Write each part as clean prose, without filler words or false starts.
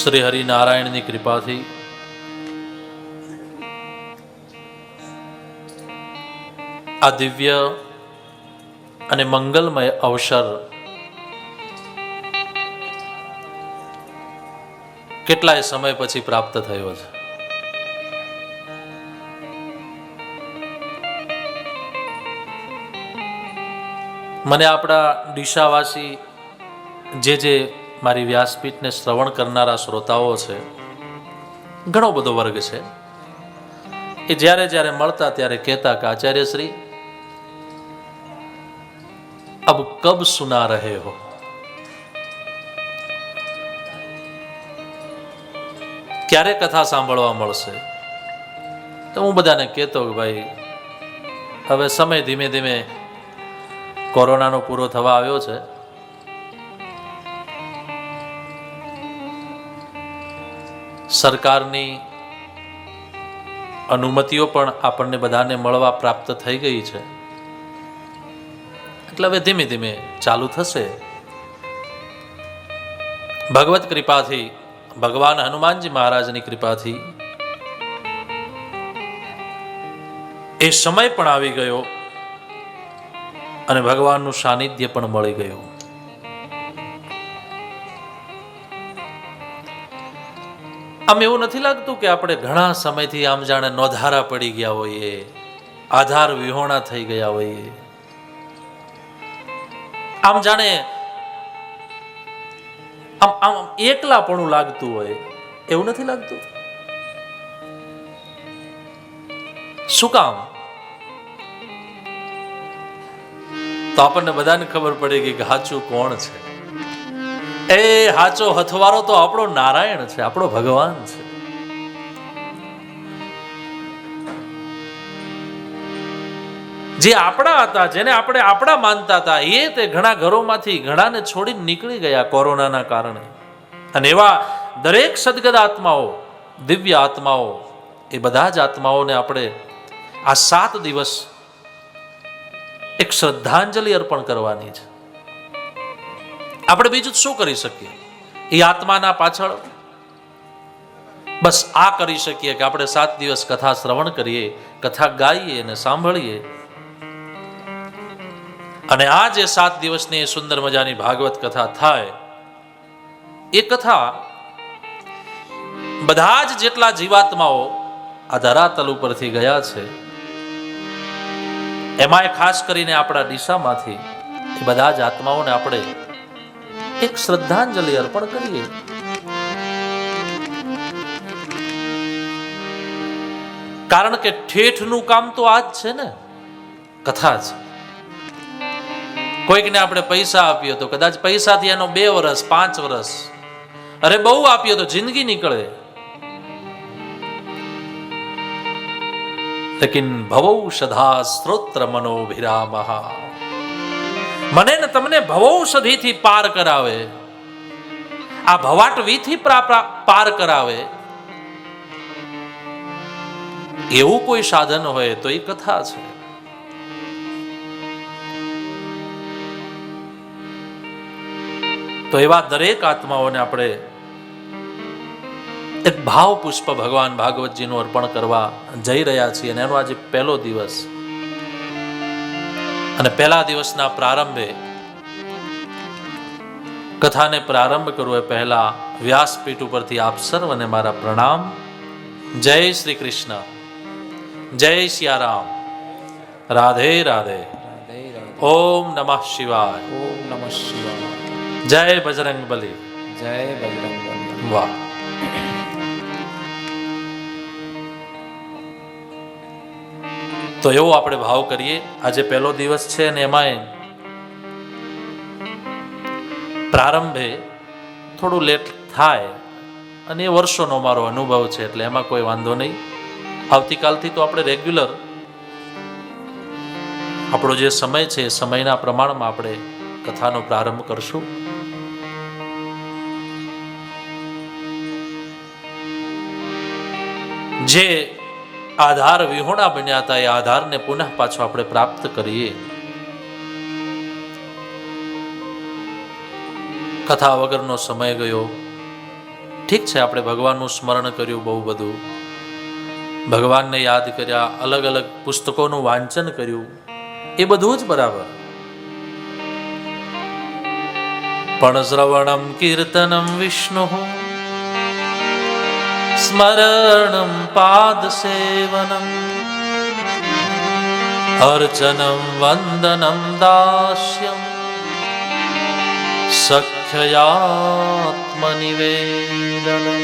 શ્રી હરિનારાયણની કૃપાથી આ દિવ્ય અને મંગલમય અવસર કેટલાય સમય પછી પ્રાપ્ત થયો છે. મને આપણા ડીસાવાસી જે મારી વ્યાસપીઠને શ્રવણ કરનારા શ્રોતાઓ છે, ઘણો બધો વર્ગ છે, એ જ્યારે જ્યારે મળતા ત્યારે કહેતા કે આચાર્ય શ્રી અબ કબ સુના રહે હો. ક્યારે કથા સાંભળવા મળશે? તો હું બધાને કહેતો કે ભાઈ હવે સમય ધીમે ધીમે કોરોનાનો પૂરો થવા આવ્યો છે. સરકારની અનુમતિઓ પણ આપણને બધાને મળવા પ્રાપ્ત થઈ ગઈ છે, એટલે હવે ધીમે ધીમે ચાલુ થશે. ભગવત કૃપાથી, ભગવાન હનુમાનજી મહારાજની કૃપાથી એ સમય પણ આવી ગયો અને ભગવાનનું સાનિધ્ય પણ મળી ગયું. આમ એવું નથી લાગતું કે આપણે ઘણા સમયથી આમ જાણે નોધારા પડી ગયા હોઈએ, આધાર વિહોણા થઈ ગયા હોઈએ, આમ જાણે આમ એકલાપણું લાગતું હોય, એવું નથી લાગતું? શું કામ? તો આપણને બધાને ખબર પડે કે હાચું કોણ છે. એ હાચો હથવારો તો આપણો નારાયણ છે, આપણો ભગવાન છે. જે આપણા હતા, જેને આપણે આપણા માનતા હતા, એ તે ઘણા ઘરોમાંથી ઘણાને છોડીને નીકળી ગયા કોરોનાના કારણે. અને એવા દરેક સદગત આત્માઓ, દિવ્ય આત્માઓ, એ બધા જ આત્માઓને આપણે આ 7 દિવસ એક શ્રદ્ધાંજલિ અર્પણ કરવાની છે. આપણે બીજું શું કરી શકીએ? એ આત્માના પાછળ બસ આ કરી શકીએ કે આપણે 7 દિવસ કથા શ્રવણ કરીએ, કથા ગાઈએ અને સાંભળીએ. અને આ જે 7 દિવસની સુંદર મજાની ભાગવત કથા થાય, એ કથા બધા જ જેટલા જીવાત્માઓ આ ધરાતલ ઉપરથી ગયા છે, એમાં ખાસ કરીને આપણા ડીસામાંથી એ બધા જ આત્માઓને આપણે એક શ્રદ્ધાંજલિ અર્પણ કરીએ. કારણ કે ઠેઠનું કામ તો આ જ છે ને, કથા છે. કોઈકને આપણે પૈસા આપીએ તો કદાચ પૈસાથી એનો 2 વર્ષ 5 વર્ષ, અરે બહુ આપીએ તો જિંદગી નીકળે. લેકિન ભવૌષધા સ્ત્રોત્ર મનોભિરામઃ, મને ને તમને ભવૌષધિથી પાર કરાવે, આ ભવાટવીથી પાર કરાવે, એવું કોઈ સાધન હોય તો એ કથા છે. તો એવા દરેક આત્માઓને આપણે એક ભાવ પુષ્પ ભગવાન ભાગવતજીનું અર્પણ કરવા જઈ રહ્યા છીએ. અને એનો આજે પહેલો દિવસ, અને પહેલા દિવસના પ્રારંભે કથાને પ્રારંભ કરવો એ પહેલા વ્યાસપીઠ ઉપરથી આપ સર્વને મારા પ્રણામ. જય શ્રી કૃષ્ણ, જય સિયારામ, રાધે રાધે, ઓમ નમઃ શિવાય, ઓમ નમઃ શિવાય, જય બજરંગ બલી, જય બજરંગ બલી. વાહ. તો એવો આપણે ભાવ કરીએ. આજે પહેલો દિવસ છે અને એમાંય પ્રારંભે થોડું લેટ થાય, અને એ વર્ષોનો મારો અનુભવ છે, એટલે એમાં કોઈ વાંધો નહીં. આવતીકાલથી તો આપણે રેગ્યુલર આપણો જે સમય છે એ સમયના પ્રમાણમાં આપણે કથાનો પ્રારંભ કરશું. જે આધાર વિહોણા બન્યા હતા, એ આધારને પુનઃ પાછો આપણે પ્રાપ્ત કરીએ. કથા વગરનો સમય ગયો, ઠીક છે, આપણે ભગવાનનું સ્મરણ કર્યું બહુ બધું, ભગવાનને યાદ કર્યા, અલગ અલગ પુસ્તકોનું વાંચન કર્યું, એ બધું જ બરાબર. પણ શ્રવણમ કીર્તનમ વિષ્ણુ સ્મરણમ પાદ સેવનમ અર્ચનમ વંદનમ દાસ્યમ સખ્યયાત્મનિવેદનમ.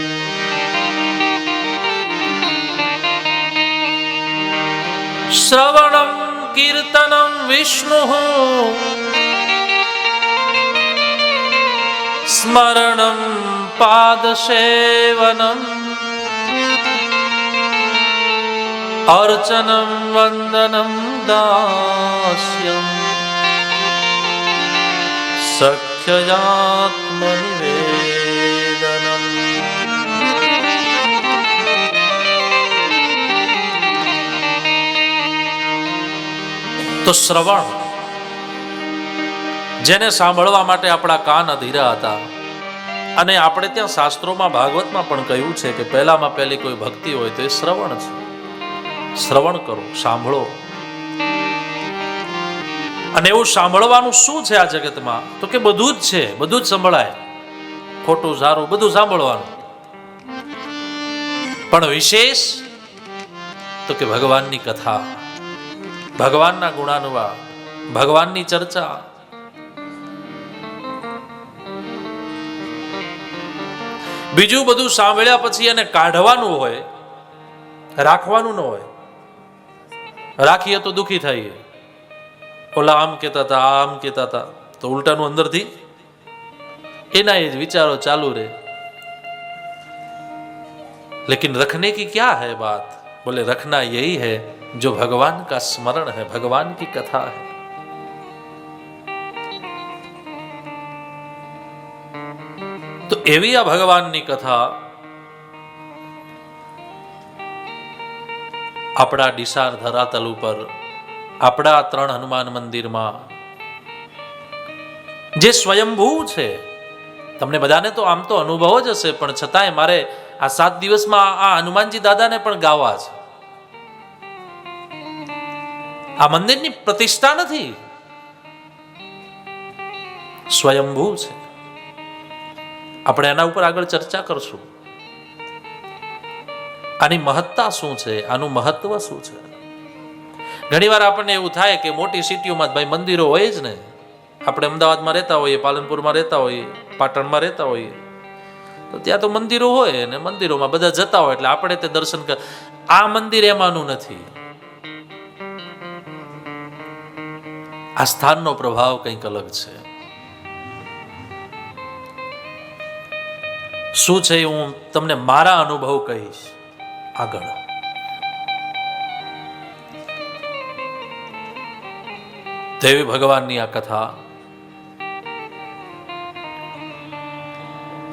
શ્રવણમ કીર્તનમ વિષ્ણુ સ્મરણમ પાદસેવનમ અર્ચનમ વંદનમ દાસ્યમ સખ્યયાત્મનિવેદનમ. તો શ્રવણ, જેને સાંભળવા માટે આપણા કાન અધીરા હતા, અને આપણે ત્યાં શાસ્ત્રોમાં ભાગવતમાં પણ કહ્યું છે કે પહેલામાં પહેલી કોઈ ભક્તિ હોય તો એ શ્રવણ છે. શ્રવણ કરો, સાંભળો. અને એવું સાંભળવાનું શું છે આ જગતમાં? તો કે બધું જ છે, બધું જ સંભળાય, ખોટું સારું બધું સાંભળવાનું. પણ વિશેષ તો કે ભગવાનની કથા, ભગવાનના ગુણાનુવાદ, ભગવાનની ચર્ચા. બીજું બધું સાંભળ્યા પછી એને કાઢવાનું હોય, રાખવાનું ન હોય. રાખીએ તો દુઃખી થઈએ. ઓલા આમ કહેતા હતા, આમ કહેતા હતા, તો ઉલટાનું અંદરથી એના એ જ વિચારો ચાલુ રહે. लेकिन रखने की क्या है बात? बोले रखना यही है जो भगवान का स्मरण है, भगवान की कथा है. तो एवी आ भगवाननी कथा આપણા ડીસાર ધરાતલ ઉપર, આપણા 3 હનુમાન મંદિરમાં જે સ્વયંભૂ છે, તમને બધાને તો આમ તો અનુભવ જ હશે, પણ છતાંય મારે આ 7 દિવસમાં આ હનુમાનજી દાદાને પણ ગાવા છે. આ મંદિરની પ્રતિષ્ઠા નથી, સ્વયંભૂ છે. આપણે એના ઉપર આગળ ચર્ચા કરશું. આની મહત્તા શું છે, આનું મહત્વ શું છે? ઘણી વાર આપણને એવું થાય કે મોટી સિટીઓમાં ભાઈ મંદિરો હોય જ ને. આપણે અમદાવાદમાં રહેતા હોઈએ, પાલનપુરમાં રહેતા હોઈએ, પાટણમાં રહેતા હોઈએ, તો ત્યાં તો મંદિરો હોય અને મંદિરોમાં બધા જતા હોય એટલે આપણે તે દર્શન કર. આ મંદિર એમાંનું નથી. આ સ્થાનનો પ્રભાવ કંઈક અલગ છે. શું છે હું તમને મારા અનુભવ કહીશ આગળ. દેવી ભગવાનની આ કથા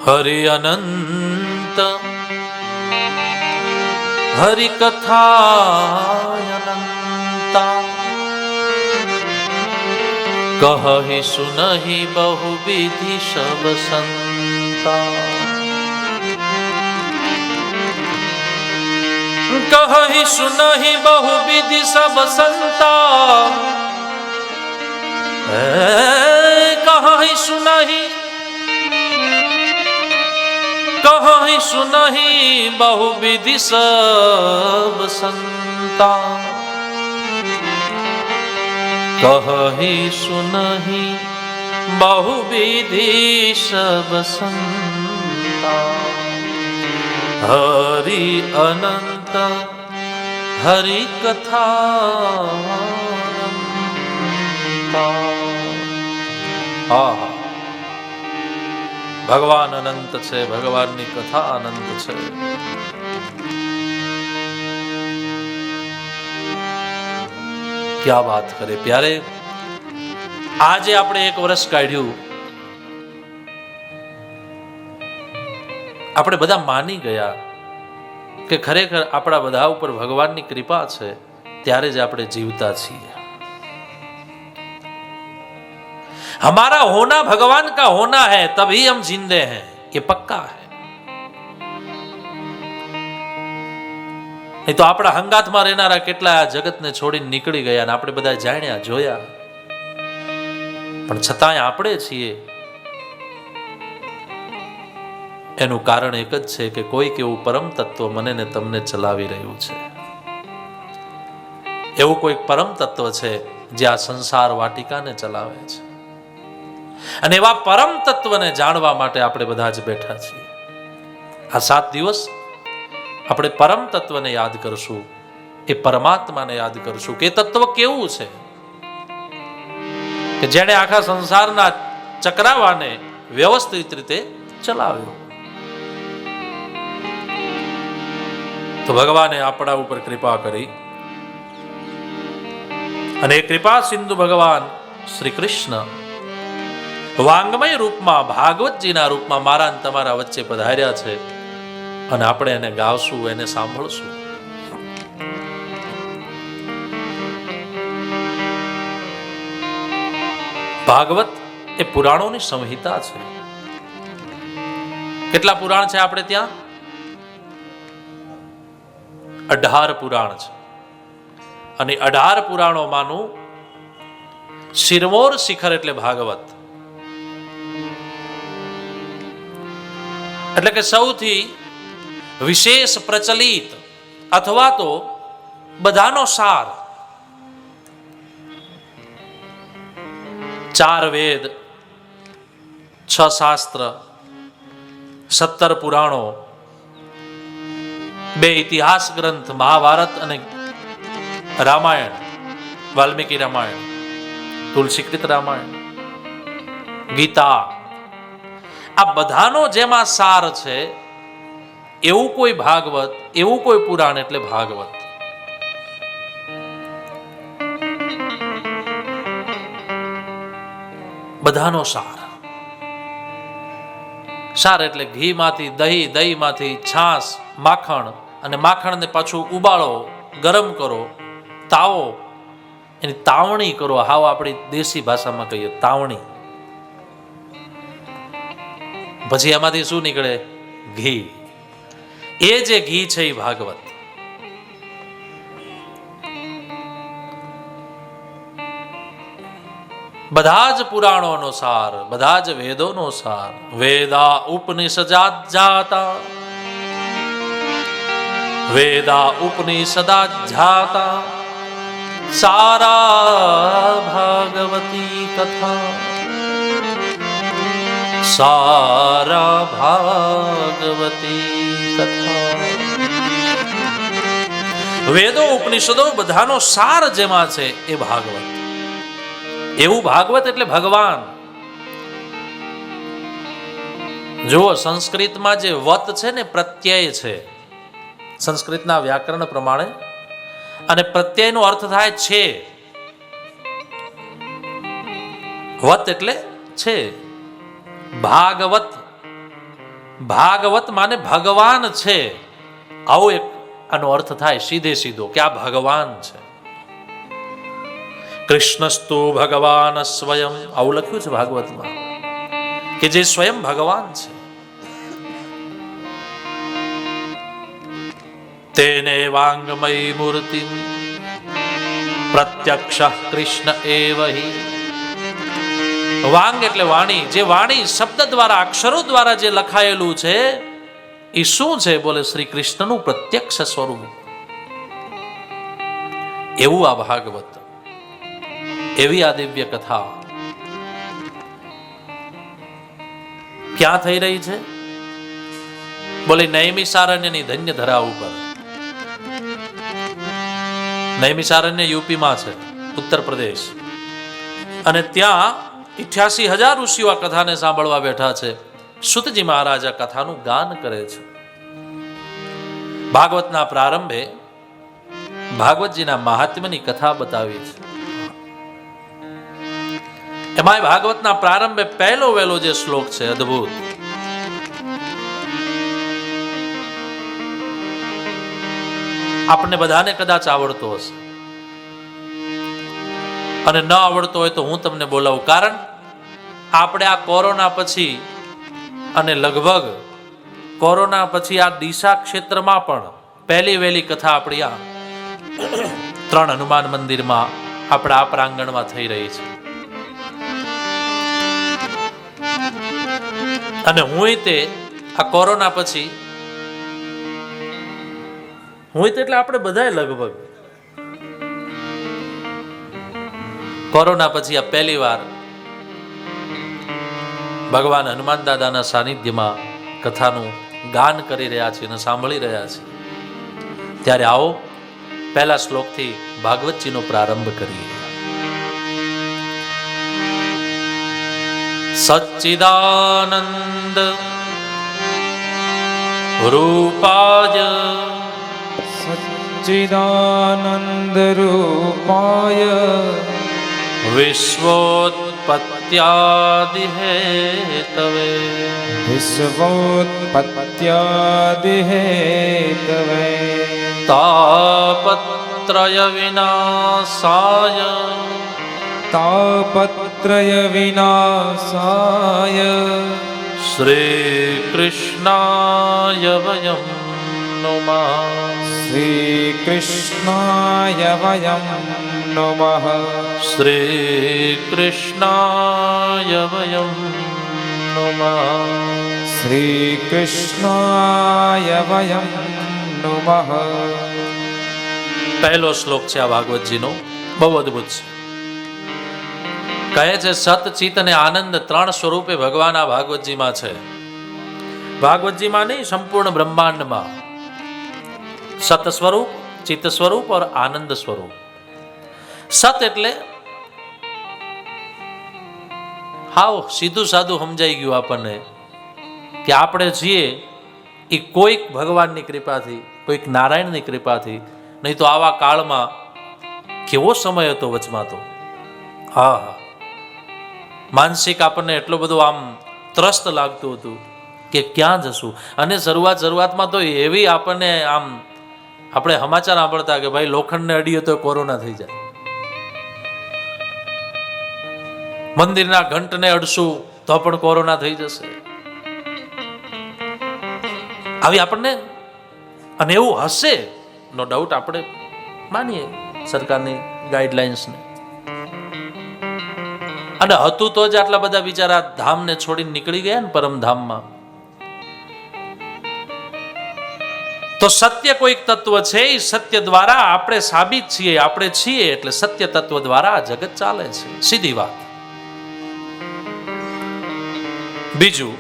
હરિ અનંત હરિ કથા અનંતા કહી સુનહી બહુ વિધિ સબ સંતા કહી સુનહી બહુ વિધિ સબ સંતા કહી સુનહી બહુ વિધિ સબ સંતા કહી સુનહી બહુ વિધિ સબ સંતા હરિ અનંત હરિ કથા. ભગવાન અનંત છે, ભગવાનની કથા અનંત છે. ક્યા વાત કરે પ્યારે. આજે આપણે 1 વર્ષ કાઢ્યું, આપણે બધા માની ગયા કે ખરેખર આપણા બધા ઉપર ભગવાનની કૃપા છે, ત્યારે જ આપણે જીવતા છીએ. हमारा होना भगवान का होना है, तभी हम जिंदे हैं, ये पक्का है. નહીં તો આપણા હંગાથમાં રહેનારા કેટલા આ જગતને છોડીને નીકળી ગયા અને આપણે બધા જાણ્યા જોયા, પણ છતાંય આપણે છીએ. એનું કારણ એક જ છે કે કોઈક એવું પરમ તત્વ મને ને તમને ચલાવી રહ્યું છે. એવું કોઈક પરમ તત્વ છે જે આ સંસાર વાટિકાને ચલાવે છે. અને એવા પરમ તત્વને જાણવા માટે આપણે બધા જ બેઠા છીએ. આ 7 દિવસ આપણે પરમ તત્વને યાદ કરશું, એ પરમાત્માને યાદ કરશું કે તત્વ કેવું છે કે જેણે આખા સંસારના ચક્રાવાને વ્યવસ્થિત રીતે ચલાવ્યો. તો ભગવાને આપણા ઉપર કૃપા કરી અને એ કૃપા સિંધુ ભગવાન શ્રી કૃષ્ણ વાંગમય રૂપમાં, ભાગવતજીના રૂપમાં મારા અને તમારા વચ્ચે પધાર્યા છે અને આપણે એને ગાવશું, એને સાંભળશું. ભાગવત એ પુરાણોની સંહિતા છે. કેટલા પુરાણ છે આપણે ત્યાં? 18 પુરાણ છે. અને 18 પુરાણોમાંનું શિરમોર શિખર એટલે ભાગવત. એટલે કે સૌથી વિશેષ પ્રચલિત અથવા તો બધાનો સાર. 4 વેદ, 6 શાસ્ત્ર, 17 પુરાણો, 2 ઇતિહાસ ગ્રંથ મહાભારત અને રામાયણ, વાલ્મીકી રામાયણ, તુલસીકૃત રામાયણ, ગીતા, આ બધાનો જેમાં સાર છે એવું કોઈ ભાગવત, એવું કોઈ પુરાણ એટલે ભાગવત. બધાનો સાર. સાર એટલે ઘીમાંથી દહીં, દહીંમાંથી છાશ, માખણ, અને માખણને પાછું ઉબાળો, ગરમ કરો, તાવો, એની તાવણી કરો. હાવ આપણી દેશી ભાષામાં કહીએ તાવણી. પછી એમાંથી શું નીકળે? ઘી. એ જે ઘી છે એ ભાગવત. બધા જ પુરાણોનો સાર, બધા જ વેદોનો સાર. વેદા ઉપનિષદાત જાતા, વેદા ઉપનિષદાત જાતા, સારા ભાગવતી કથા, સારા ભાગવતી કથા. વેદો ઉપનિષદો બધાનો સાર જેમાં છે એ ભાગવત. એવું ભાગવત એટલે ભગવાન. જો સંસ્કૃતમાં જે વત છે ને પ્રત્યય છે સંસ્કૃતના વ્યાકરણ પ્રમાણે, અને પ્રત્યયનો અર્થ થાય છે. વત એટલે છે. ભાગવત, ભાગવત માને ભગવાન છે. આવો એક આનો અર્થ થાય સીધે સીધો કે આ ભગવાન છે. કૃષ્ણસ્તુ ભગવાન સ્વયં, આવું લખ્યું છે ભાગવતમાં કે જે સ્વયં ભગવાન છે. તેને વાંગમય મૂર્તિ પ્રત્યક્ષ કૃષ્ણ એવ હિ. વાંગ એટલે વાણી. જે વાણી શબ્દ દ્વારા, અક્ષરો દ્વારા જે લખાયેલું છે એ શું છે? બોલે શ્રી કૃષ્ણનું પ્રત્યક્ષ સ્વરૂપ. એવું આ ભાગવત, એવી આ દિવ્ય કથા ક્યાં થઈ રહી છે? બોલે નૈમિષારણ્યની ધન્ય ધરા ઉપર. નૈમિષારણ્ય યુપીમાં છે, ઉત્તર પ્રદેશ. અને ત્યાં 88,000 ઋષિઓ આ કથાને સાંભળવા બેઠા છે. સુતજી મહારાજ આ કથાનું ગાન કરે છે. ભાગવતના પ્રારંભે ભાગવતજીના મહાત્મ્યની કથા બતાવી છે. એમાં ભાગવતના પ્રારંભે પહેલો વહેલો જે શ્લોક છે અદ્ભુત. આપણને બધાને કદાચ આવડતો હશે, અને ન આવડતો હોય તો હું તમને બોલાવું. કારણ આપણે આ કોરોના પછી, અને લગભગ કોરોના પછી આ દિશા ક્ષેત્રમાં પણ પહેલી વહેલી કથા આપણી આ 3 હનુમાન મંદિરમાં આપણા આ પ્રાંગણમાં થઈ રહી છે. અને હું તે આ કોરોના પછી એટલે આપણે બધાય લગભગ કોરોના પછી આ પહેલી વાર ભગવાન હનુમાન દાદાના સાનિધ્યમાં કથાનું ગાન કરી રહ્યા છીએ અને સાંભળી રહ્યા છીએ. ત્યારે આવો પહેલા શ્લોકથી ભાગવતજીનો પ્રારંભ કરીએ. સચ્ચિદાનંદ રૂપાય સચ્ચિદાનંદ રૂપાય વિશ્વોત્પત્યાદિ હેતવે વિશ્વોત્પત્યાદિ હેતવે તાપત્રય વિનાશાય તાપત્રય વિનાશાય શ્રી કૃષ્ણાય વયમ નમઃ શ્રી કૃષ્ણાય વયં નમઃ શ્રી કૃષ્ણાય વયમ નમઃ શ્રી કૃષ્ણાય વયં નમઃ. પહેલો શ્લોક છે આ ભાગવતજીનો, બહુ અદ્ભુત છે. કહે છે સત, ચિત અને આનંદ 3 સ્વરૂપે ભગવાન આ ભાગવતજીમાં છે. ભાગવતજીમાં નહીં, સંપૂર્ણ બ્રહ્માંડમાં. સત સ્વરૂપ, ચિત્ત સ્વરૂપ और આનંદ સ્વરૂપ. સત એટલે હાવ સીધું સાદું સમજાઈ ગયું આપણને કે આપણે છીએ એ કોઈક ભગવાનની કૃપાથી, કોઈક નારાયણની કૃપાથી, નહીં તો આવા કાળમાં કેવો સમય હતો વચમાં તો. હા, માનસિક આપણને એટલો બધો આમ ત્રસ્ત લાગતું હતું કે ક્યાં જશું. અને શરૂઆતમાં તો એવી આપણને આમ આપણે સમાચાર સાંભળતા કે ભાઈ લોખંડને અડીએ તો કોરોના થઈ જાય, મંદિરના ઘંટને અડશું તો પણ કોરોના થઈ જશે. આવી આપણને, અને એવું હશે નો ડાઉટ, આપણે માનીએ સરકારની ગાઈડલાઇન્સને. અને હતું તો જ આટલા બધા બિચારા ધામને છોડીને નીકળી ગયા ને પરમધામમાં. તો સત્ય કોઈક તત્વ છે, એ સત્ય દ્વારા આપણે સાબિત છીએ, આપણે છીએ એટલે સત્ય તત્વ દ્વારા આ જગત ચાલે છે. સીધી વાત. બીજું,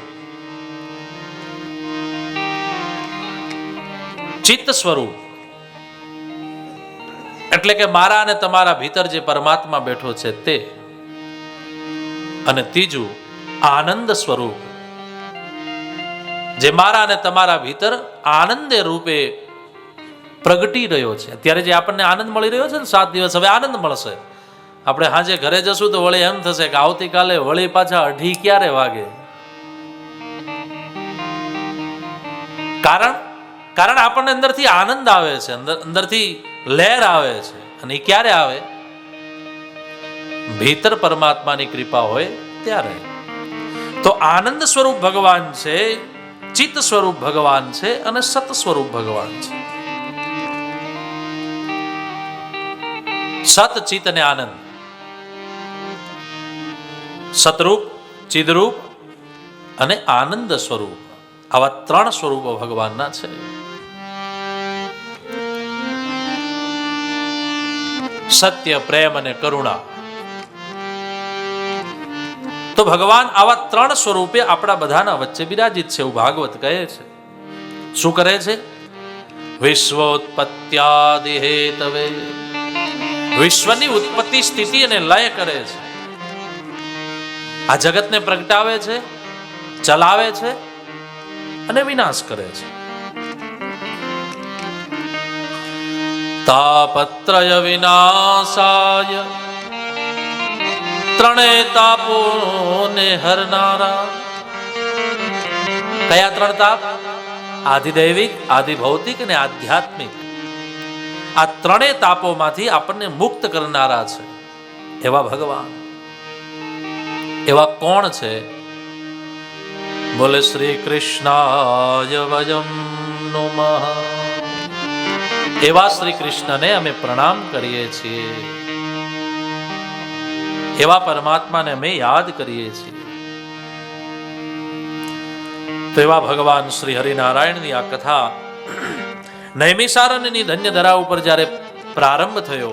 ચિત્ત સ્વરૂપ એટલે કે મારા અને તમારા ભીતર જે પરમાત્મા બેઠો છે તે. અને ત્રીજું, આનંદ સ્વરૂપ, જે મારા અને તમારા ભીતર આનંદે રૂપે પ્રગટી રહ્યો છે. અત્યારે જે આપણને આનંદ મળી રહ્યો છે ને 7 દિવસ, હવે આનંદ મળશે. આપણે હાજે ઘરે જશું તો વળી એમ થશે કે આવતીકાલે વળી પાછા 2:30 ક્યારે વાગે. કારણ આપણને અંદરથી આનંદ આવે છે, અંદરથી લહેર આવે છે. અને એ ક્યારે આવે? ભીતર પરમાત્માની કૃપા હોય ત્યારે. તો આનંદ સ્વરૂપ ભગવાન છે, ચિત્ત સ્વરૂપ ભગવાન છે અને સત સ્વરૂપ ભગવાન છે. સત, ચિત્ત અને આનંદ, સતરૂપ, ચિદરૂપ અને આનંદ સ્વરૂપ, આવા 3 સ્વરૂપો ભગવાનના છે. સત્ય, પ્રેમ અને કરુણા. તો ભગવાન આવા 3 સ્વરૂપે આપણા બધાના વચ્ચે બિરાજિત છે એવું ભાગવત કહે છે. શું કરે છે? વિશ્વોત્પત્યાદિ હેતવે, વિશ્વની ઉત્પત્તિ, સ્થિતિ અને લય કરે છે. આ જગતને પ્રગટાવે છે, ચલાવે છે અને વિનાશ કરે છે. તાપત્રય વિનાશાય, 3 તાપોને હરનારા. કયા 3 તાપ? આધિદૈવિક, આધિભૌતિક અને આધ્યાત્મિક. આ 3 તાપોમાંથી આપણને મુક્ત કરનારા છે એવા ભગવાન. એવા કોણ છે? બોલે શ્રી કૃષ્ણાય વયમ નમઃ. એવા શ્રી કૃષ્ણને અમે પ્રણામ કરીએ છીએ, એવા પરમાત્માને અમે યાદ કરીએ છીએ. તો એવા ભગવાન શ્રી હરિનારાયણની આ કથા નૈમિષારણ્યની ધન્યધરા ઉપર જ્યારે પ્રારંભ થયો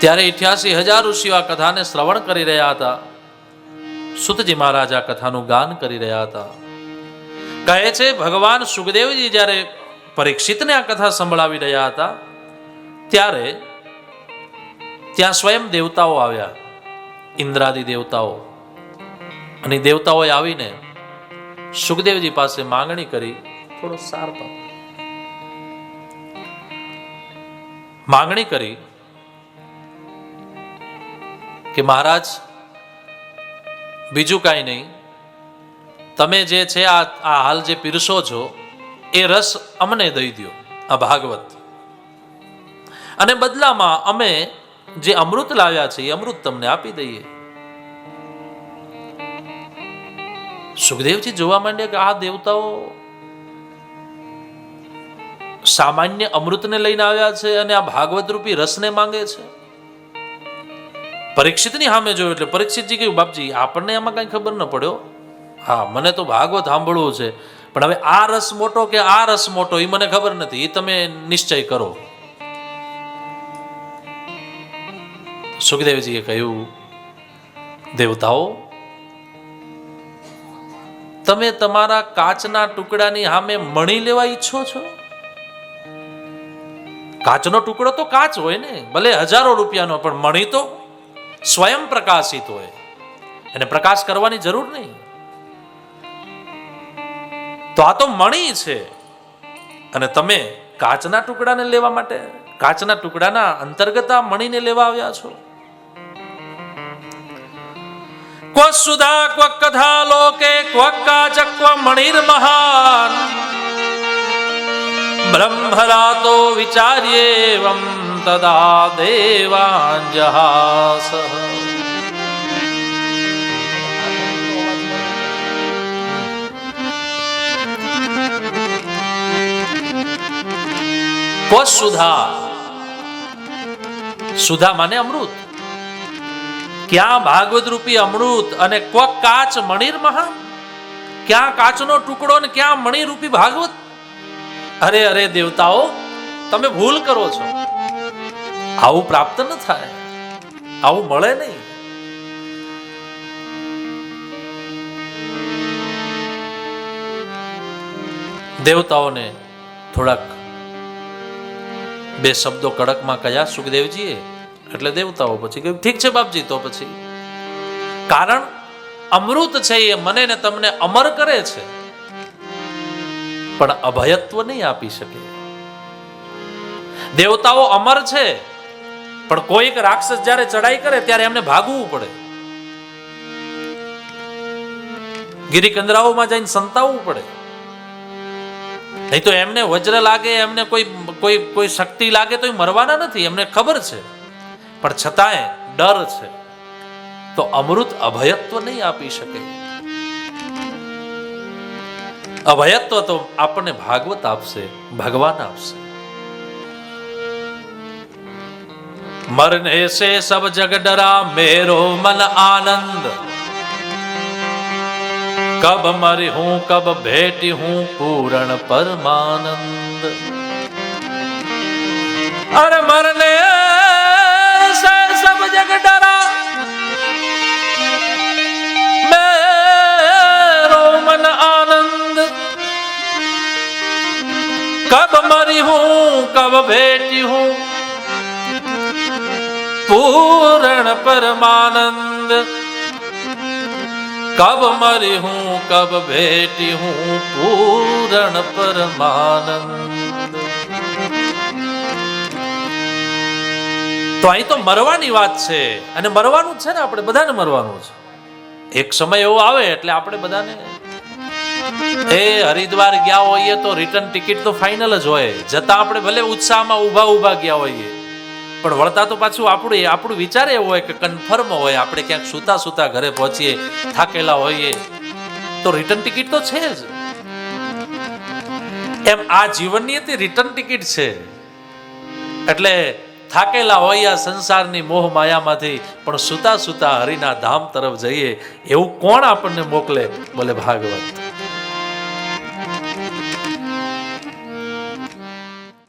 ત્યારે 88,000 ઋષિઓ આ કથાને શ્રવણ કરી રહ્યા હતા. સુતજી મહારાજ આ કથાનું ગાન કરી રહ્યા હતા. કહે છે ભગવાન સુખદેવજી જ્યારે પરીક્ષિતને આ કથા સંભળાવી રહ્યા હતા ત્યારે ત્યાં સ્વયં દેવતાઓ આવ્યા, ઇન્દ્રાદિ દેવતાઓ. અને દેવતાઓએ આવીને સુખદેવજી પાસે માંગણી કરી, થોડો સાર પાપ, માંગણી કરી કે મહારાજ બીજું કાંઈ નહીં, તમે જે છે આ હાલ જે પીરસો છો એ રસ અમને દઈ દો, આ ભાગવત, અને બદલામાં અમે જે અમૃત લાવ્યા છે એ અમૃત તમને આપી દઈએ. સુખદેવજી જોવા માંડ્યા કે આ દેવતાઓ સામાન્ય અમૃતને લઈને આવ્યા છે અને આ ભાગવત રૂપી રસને માંગે છે. પરીક્ષિતની સામે જોયું એટલે પરીક્ષિતજી કહ્યું, બાપજી આપણને એમાં કઈ ખબર ન પડ્યો, હા મને તો ભાગવત સાંભળવું છે, પણ હવે આ રસ મોટો કે આ રસ મોટો એ મને ખબર નથી, એ તમે નિશ્ચય કરો. સુખદેવજીએ કહ્યું, દેવતાઓ તમે તમારા કાચના ટુકડાની સામે મણી લેવા ઈચ્છો છો? કાચનો ટુકડો તો કાચ હોય ને, ભલે હજારો રૂપિયાનો, પણ મણી તો સ્વયં પ્રકાશિત હોય, એને પ્રકાશ કરવાની જરૂર નહીં. તો આ તો મણી છે અને તમે કાચના ટુકડાને લેવા માટે, કાચના ટુકડાના અંતર્ગત આ મણીને લેવા આવ્યા છો. ક્વ સુધા ક્વ કથા લોકે ક્વ કાચ ક્વ મણિર મહાન બ્રહ્મરાતો વિચાર્યેવં તદા દેવાંજહાસ. ક્વ સુધા, સુધા માને અમૃત, ક્યાં ભાગવત રૂપી અમૃત, અને ક્વ કાચ મણિર મહાન, ક્યાં કાચનો ટુકડો ને ક્યાં મણિ રૂપી ભાગવત. અરે અરે દેવતાઓ, તમે ભૂલ કરો છો, આવું પ્રાપ્ત ન થાય, આવું મળે નહીં. દેવતાઓને થોડાક બે શબ્દો કડકમાં કયા સુખદેવજીએ, એટલે દેવતાઓ પછી કહ્યું, ઠીક છે બાપજી, તો પછી કારણ અમૃત છે એ મને ને તમને અમર કરે છે, પણ અભયત્વ નહીં આપી શકે. દેવતાઓ અમર છે, પણ કોઈક રાક્ષસ જ્યારે ચડાઈ કરે ત્યારે એમને ભાગવું પડે, ગિરિકંદરાઓમાં જઈને સંતાવવું પડે, નહીં તો એમને વજ્ર લાગે, એમને કોઈ શક્તિ લાગે તો મરવાના નથી, એમને ખબર છે, પણ છતાંય ડર છે. તો અમૃત અભયત્વ નહીં આપી શકે. અભયત્વ તો આપણને ભાગવત આપશે, ભગવાન આપશે. મરને સે સબ જગ ડરા મેરો મન આનંદ, કબ મરી હું કબ ભેટી હું પૂરણ પરમાનંદ. અરે મરને સે સબ જગ ડરા મેરો મન આનંદ, कब मरी हूं कब भेटी हूं पूर्ण परमानंद, कब मरी हूं कब भेटी हूं पूर्ण परमानंद. તો અહીં તો મરવાની વાત છે, અને મરવાનું જ છે ને, આપણે બધાને મરવાનું છે. એક સમય એવો આવે એટલે આપણે બધાને, એ હરિદ્વાર ગયા હોઈએ તો રિટર્ન ટિકિટ તો ફાઇનલ જ હોય, જતા આપણે ભલે ઉત્સાહમાં ઊભા ગયા હોઈએ, પણ વળતા તો પાછું આપણું વિચાર એવું હોય કે કન્ફર્મ હોય, આપણે ક્યાંક સુતા ઘરે પહોંચીએ, થાકેલા હોઈએ, તો રિટર્ન ટિકિટ તો છે જ. એમ આ જીવનની તે રિટર્ન ટિકિટ છે. એટલે થાકેલા હોય આ સંસારની મોહ માયામાંથી, પણ સુતા સુતા હરિના ધામ તરફ જઈએ એવું કોણ આપણને મોકલે? બોલે ભાગવત.